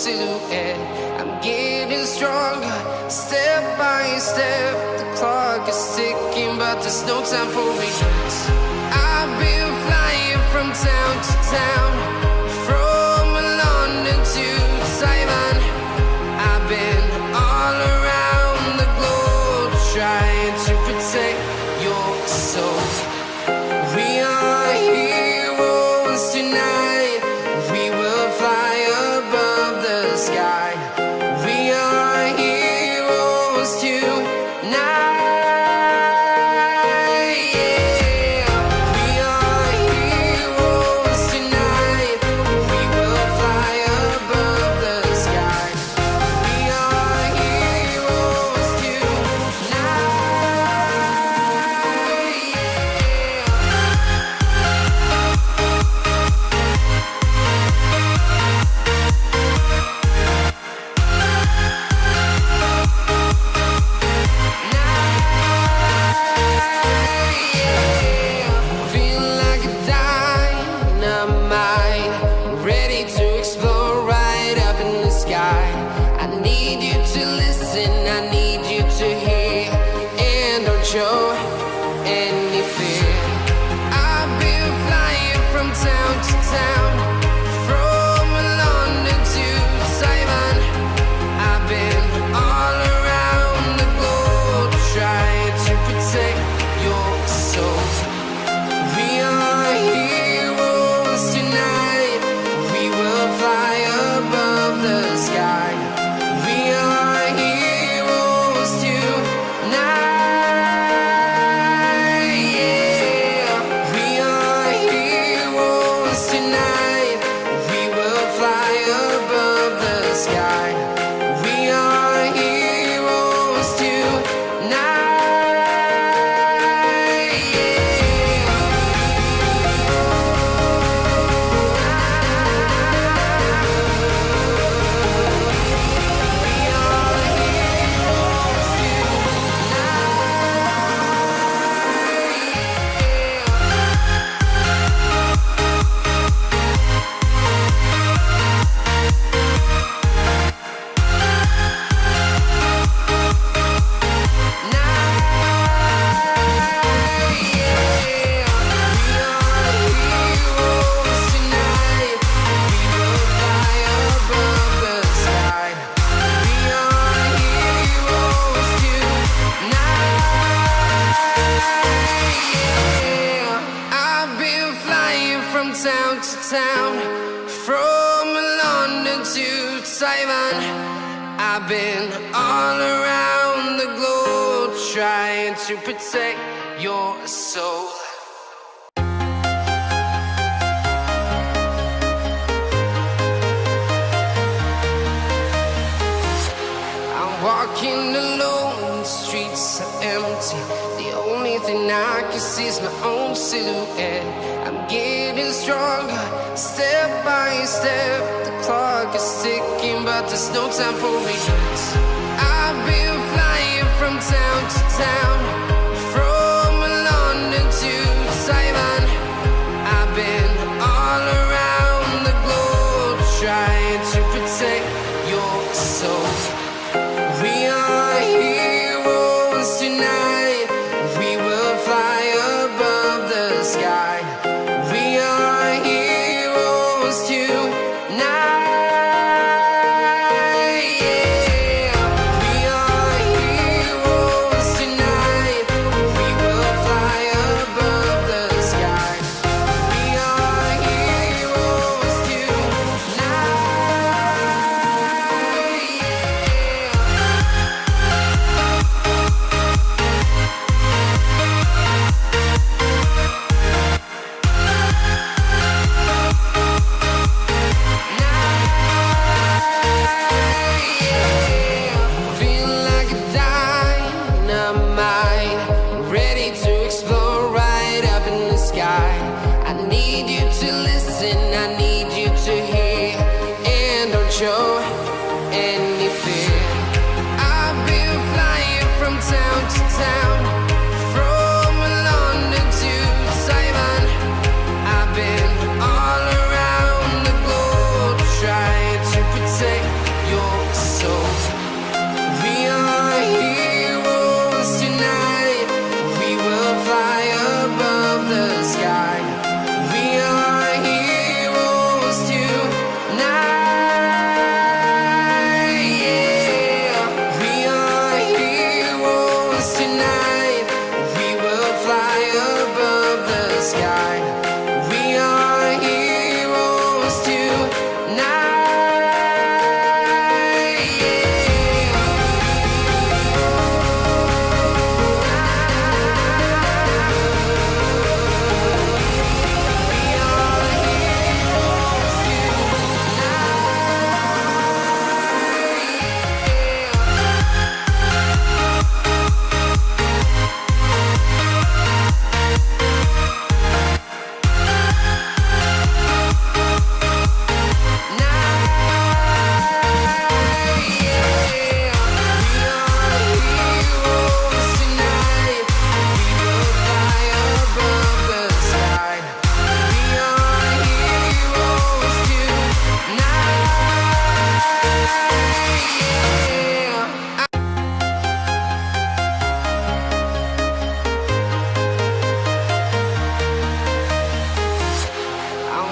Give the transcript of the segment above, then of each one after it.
silhouette. I'm getting stronger, step by step. The clock is ticking, but there's no time for regrets. I've been flying from town to town, from London to Taiwan. I've been all around the globe trying to protect your soul. We are heroes tonight. We will fly above the sky. We are heroes tonight. Yeah. We are heroes tonight. We will fly above the sky. We are heroes tonight. Feel like a dynamite, ready to explode right up in the sky. I need you to listen, I need you to hear, and don't show any fear. I've been flying from town to town, from London to Taiwan. I've been all around the globe trying to protect your soul. We are heroes tonight. We will fly above the sky. We are heroes tonight. Yeah. We are heroes tonight. We will fly above the sky. We are heroes tonight. From town to town, from London to Taiwan. I've been all around the globe trying to protect your soul. I'm walking alone, the streets are empty. The only thing I can see is my own silhouette. I'm getting stronger, step by step. The clock is ticking, but there's no time for regrets. I've been flying from town to town, from London to Taiwan. I've been all around the globe trying to protect your soul. We are heroes tonight. We will fly above the sky. We are heroes tonight. Yeah. We are heroes tonight. We will fly above the sky. We are heroes tonight. Feel like a dynamite, ready to explode right up in the sky. I need you to listen, I need you to hear, and don't show any fear. I've been flying from town to town, from London to Taiwan. I've been all around the globe trying to protect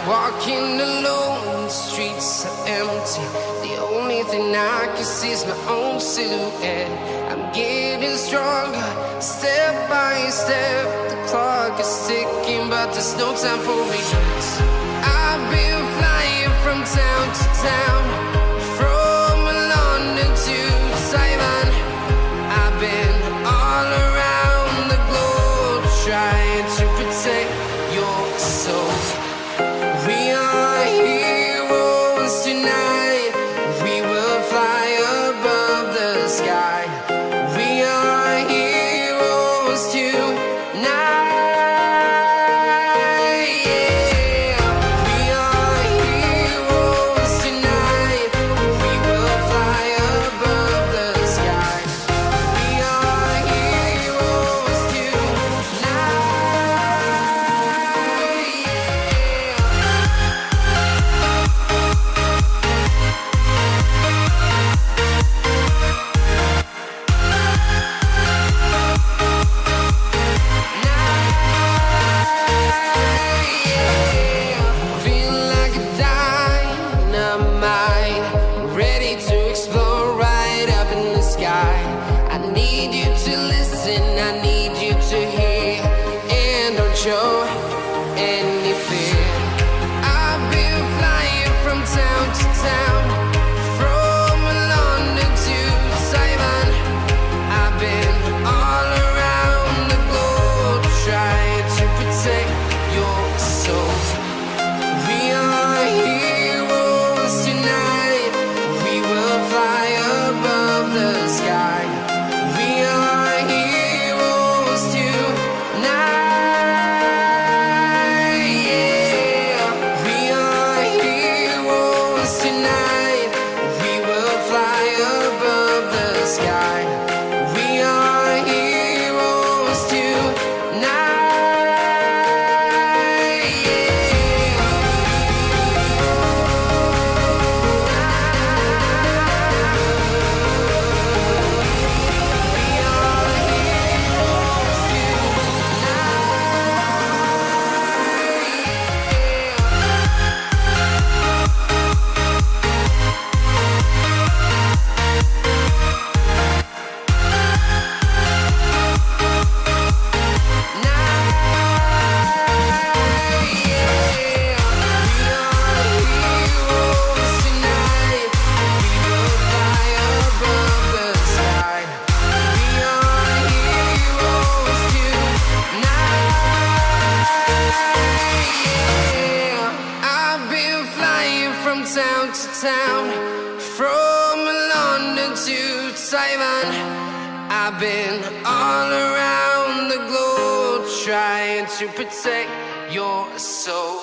Walking alone, the streets are empty. The only thing I can see is my own silhouette. I'm getting stronger, step by step. The clock is ticking, but there's no time for me. I've been flying from town to town, from London to Taiwan. I've been all around the globe, trying to protect your soul. We are heroes tonight. We will fly above the sky. We are heroes tonight. Yeah. We are heroes tonight. We will fly above the sky. We are heroes tonight. Feel like a dynamite, ready to explode right up in the sky. I need you to listen, I need you to hear, and don't show any fear. I've been flying from town to town, from London to Taiwan. I've been all around the globe, trying to protect your soul. We are heroes tonight. We will fly above the sky. We are heroes tonight. Yeah. We are heroes tonight. We will fly above the sky. We are heroes tonight. I've been flying from town to town, from London to Taiwan. I've been all around the globe, trying to protect your soul.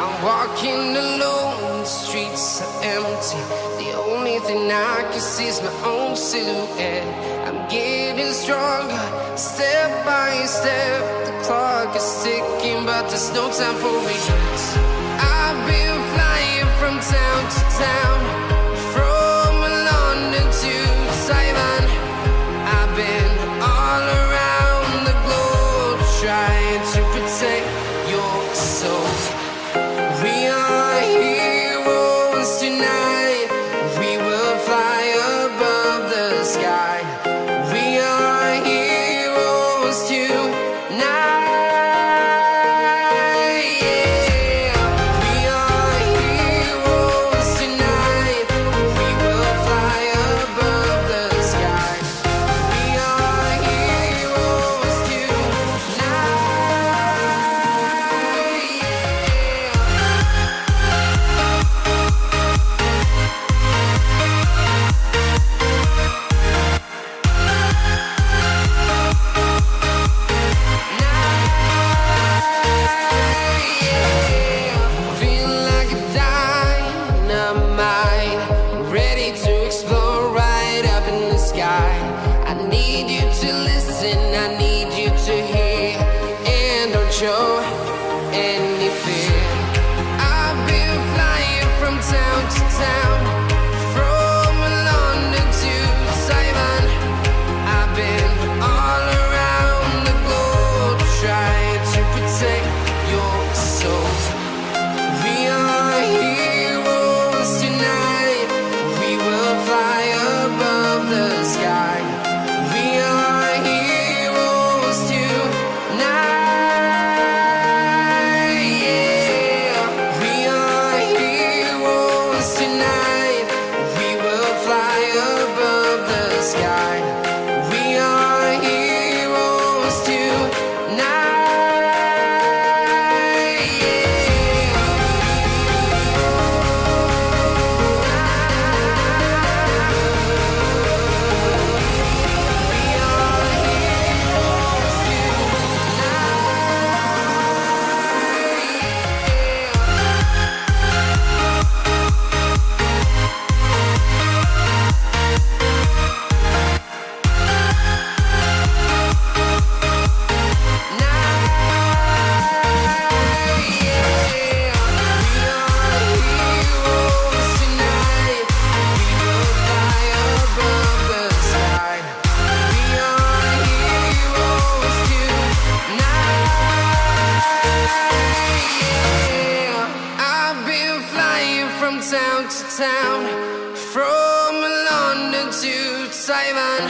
I'm walking alone, the streets are empty. The only thing I can see is my own silhouette. I'm getting stronger, step by step. The clock is ticking, but there's no time for me. I've been flying from town to town, from London to Taiwan. I've been all around the globe, trying to protect your soul. We are heroes tonight. We will fly above the sky. We are heroes tonight. Yeah. We are heroes tonight. We will fly above the sky. We are heroes tonight. Yeah. show any fear. I've been flying from town to town, from London to Taiwan. I've been all around the globe trying to protect your soul. We are heroes tonight. We will fly above the sky. We are heroes tonight. Yeah. We are heroes tonight. We will fly above the sky. We are heroes tonight. Town to town, from London to Taiwan.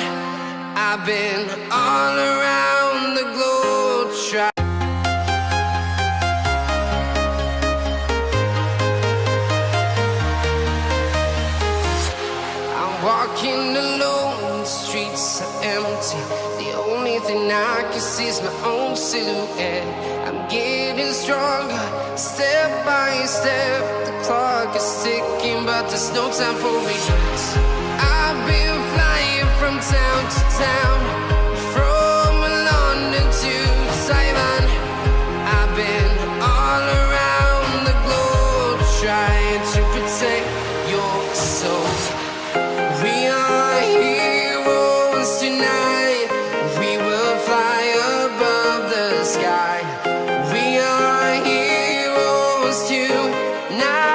I've been all around the globe trying. I'm walking alone, the streets are empty. The only thing I can see is my own silhouette. I'm getting stronger, step by step. The clock is ticking, but there's no time for me. I've been flying from town to town, from London to Taiwan. I've been all around the globe trying to protect your soul. We are heroes tonight. We will fly above the sky. We are heroes tonight.